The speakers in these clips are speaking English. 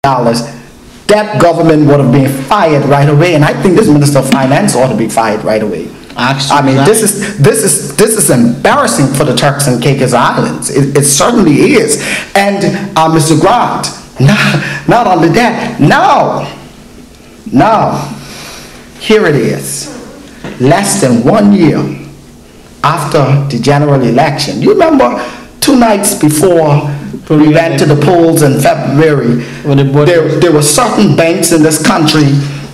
that government would have been fired right away. And I think this Minister of Finance ought to be fired right away. I mean, this is embarrassing for the Turks and Caicos Islands. It certainly is. And Mr. Grant, not only that, now, here it is, less than 1 year after the general election. You remember 2 nights before we went to the polls in February, there were certain banks in this country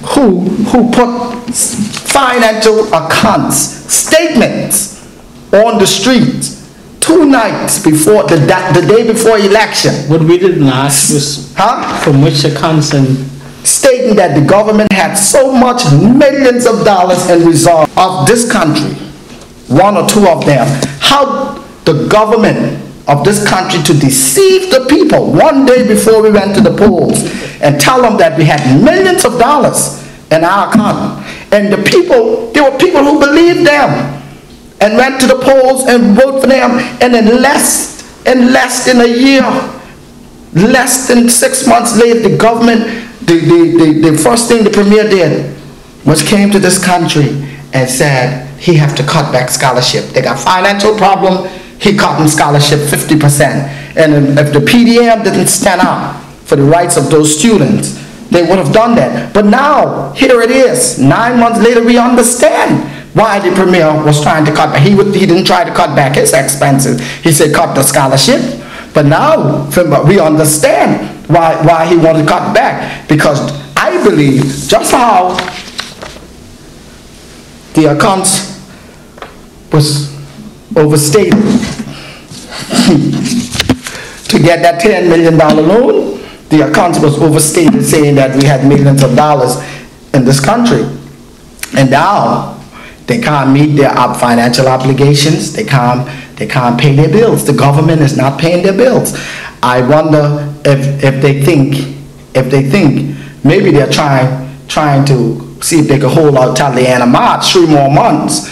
who put financial accounts, statements on the streets 2 nights before the day before election. What we didn't ask was from which accounts, and stating that the government had so much millions of dollars in reserve of this country, 1 or 2 of them. How the government of this country to deceive the people 1 day before we went to the polls and tell them that we had millions of dollars in our account. And the people, there were people who believed them and went to the polls and voted for them, and in less than a year, less than 6 months later, the government, the first thing the premier did was came to this country and said he have to cut back scholarship. They got financial problem, he cut them scholarship 50%. And if the PDM didn't stand up for the rights of those students, they would have done that. But now, here it is, 9 months later, we understand why the premier was trying to cut back. He didn't try to cut back his expenses. He said cut the scholarship. But now, we understand why he wanted to cut back. Because I believe just how the accounts was overstated to get that $10 million loan. The accounts was overstated, saying that we had millions of dollars in this country. And now they can't meet their financial obligations. They can't pay their bills. The government is not paying their bills. I wonder if they think maybe they're trying to see if they can hold out till the end of March, 3 more months.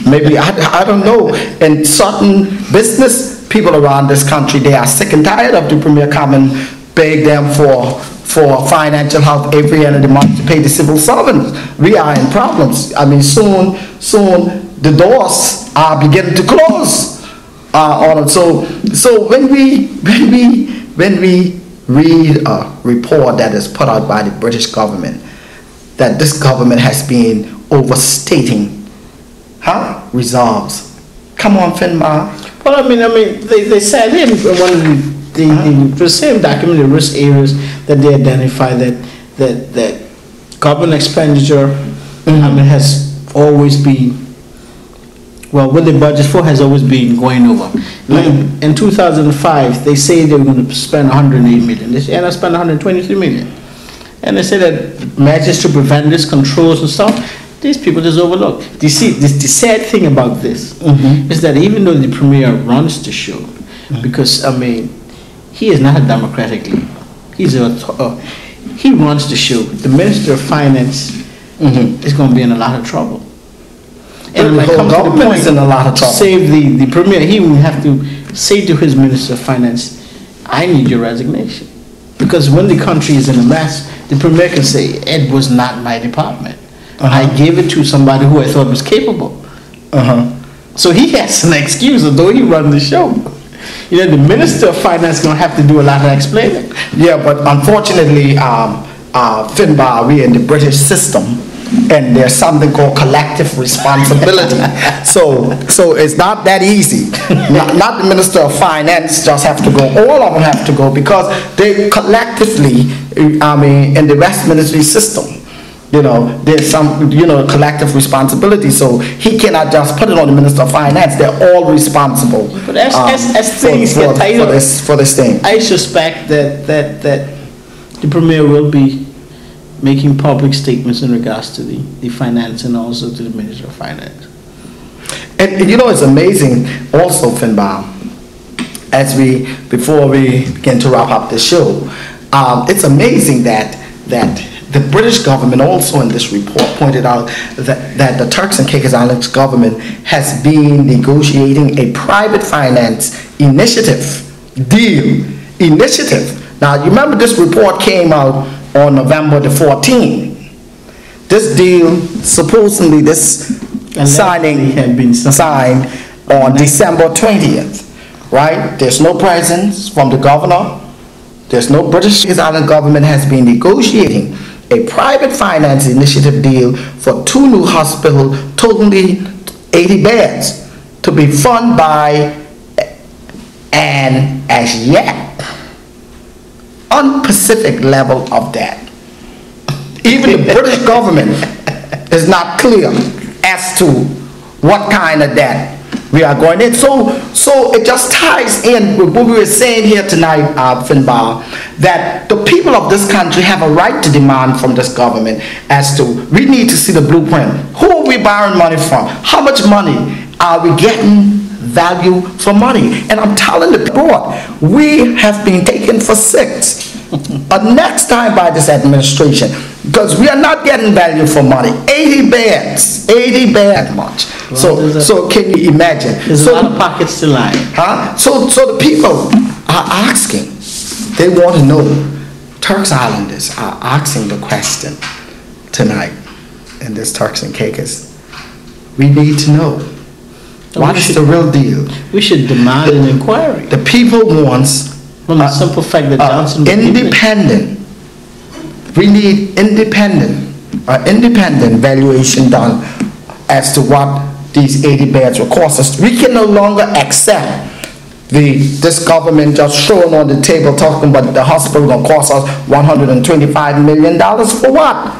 Maybe, I don't know. And certain business people around this country, they are sick and tired of the premier coming, beg them for financial help every end of the month to pay the civil servants. We are in problems. I mean, soon the doors are beginning to close on them. So when we read a report that is put out by the British government, that this government has been overstating reserves. Come on, Finbar. Well, I mean, they said in one of the same document, the risk areas that they identify that government expenditure, has always been, well, what they budget for has always been going over. Like in 2005, they say they were going to spend 108 million. They end up spending 123 million. And they say that measures to prevent this, controls and stuff, these people just overlook. You see, the sad thing about this is that even though the premier runs the show, because, I mean, he is not a democratic leader. He runs the show. The Minister of Finance is going to be in a lot of trouble. And when it comes to the point in a lot of trouble. Save the premier, he will have to say to his Minister of Finance, I need your resignation. Because when the country is in a mess, the premier can say, it was not my department. I gave it to somebody who I thought was capable. So he has an excuse, although he runs the show. You know, the Minister of Finance is going to have to do a lot of explaining. Yeah, but unfortunately, Finbar, we're in the British system, and there's something called collective responsibility. so it's not that easy. Not the Minister of Finance just have to go. All of them have to go because they collectively, I mean, in the Westminster system, you know, there's some, you know, collective responsibility. So he cannot just put it on the Minister of Finance. They're all responsible. But as things get tighter for this thing, I suspect that the premier will be making public statements in regards to the finance and also to the Minister of Finance. And you know, it's amazing also, Finbar, before we begin to wrap up the show, it's amazing that the British government also in this report pointed out that the Turks and Caicos Islands government has been negotiating a private finance initiative Now, you remember this report came out on November the 14th. This deal, supposedly this signing had been signed on December 20th, right? There's no presence from the governor. There's no British Island government has been negotiating a private finance initiative deal for 2 new hospitals, totally 80 beds, to be funded by an as yet unspecific level of debt. Even the British government is not clear as to what kind of debt we are going in. So it just ties in with what we were saying here tonight, Finbar, that the people of this country have a right to demand from this government as to, we need to see the blueprint. Who are we borrowing money from? How much money are we getting value for money? And I'm telling the board, we have been taken for 6. But next time by this administration, because we are not getting value for money. 80 beds much. Well, so can you imagine? There's a lot of pockets to line. So the people are asking, they want to know. Turks Islanders are asking the question tonight in this Turks and Caicos. We need to know. What is the real deal? We should demand an inquiry. The people wants from the simple fact that Johnson independent. We need independent valuation done as to what these 80 beds will cost us. We can no longer accept this government just showing on the table talking about the hospital going to cost us $125 million for what?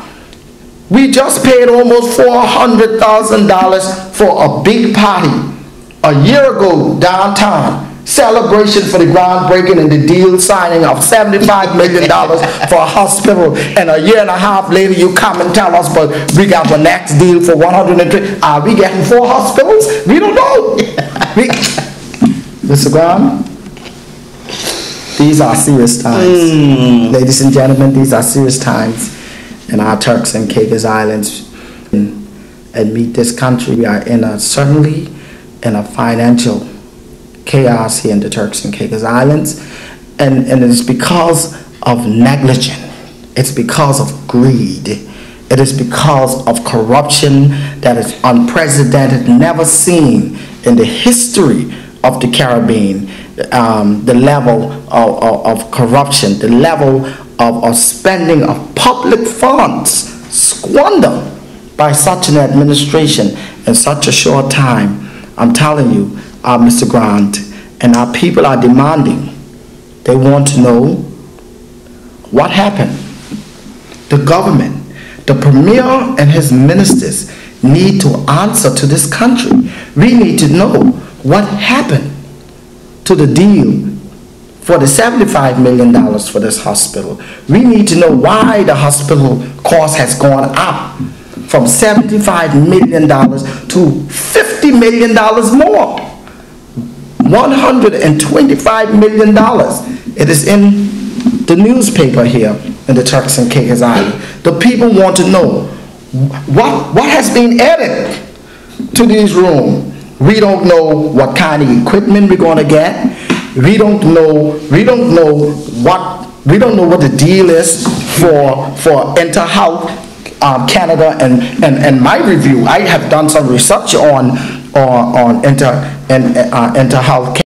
We just paid almost $400,000 for a big party a year ago downtown. Celebration for the groundbreaking and the deal signing of $75 million for a hospital, and a year and a half later you come and tell us, but we got the next deal for 103. Are we getting 4 hospitals? We don't know. Mr. Brown, these are serious times. Ladies and gentlemen, these are serious times in our Turks and Caicos Islands. And meet this country, we are certainly in a financial chaos here in the Turks and Caicos Islands, and it is because of negligence. It's because of greed. It is because of corruption that is unprecedented, never seen in the history of the Caribbean. The level of corruption, the level of spending of public funds squandered by such an administration in such a short time. I'm telling you, Mr. Grant, and our people are demanding. They want to know what happened. The government, the premier and his ministers need to answer to this country. We need to know what happened to the deal for the $75 million for this hospital. We need to know why the hospital cost has gone up from $75 million to $50 million more. $125 million. It is in the newspaper here in the Turks and Caicos Island. The people want to know what has been added to these rooms. We don't know what kind of equipment we're going to get. We don't know what the deal is for InterHealth Canada, and my review, I have done some research on InterHealth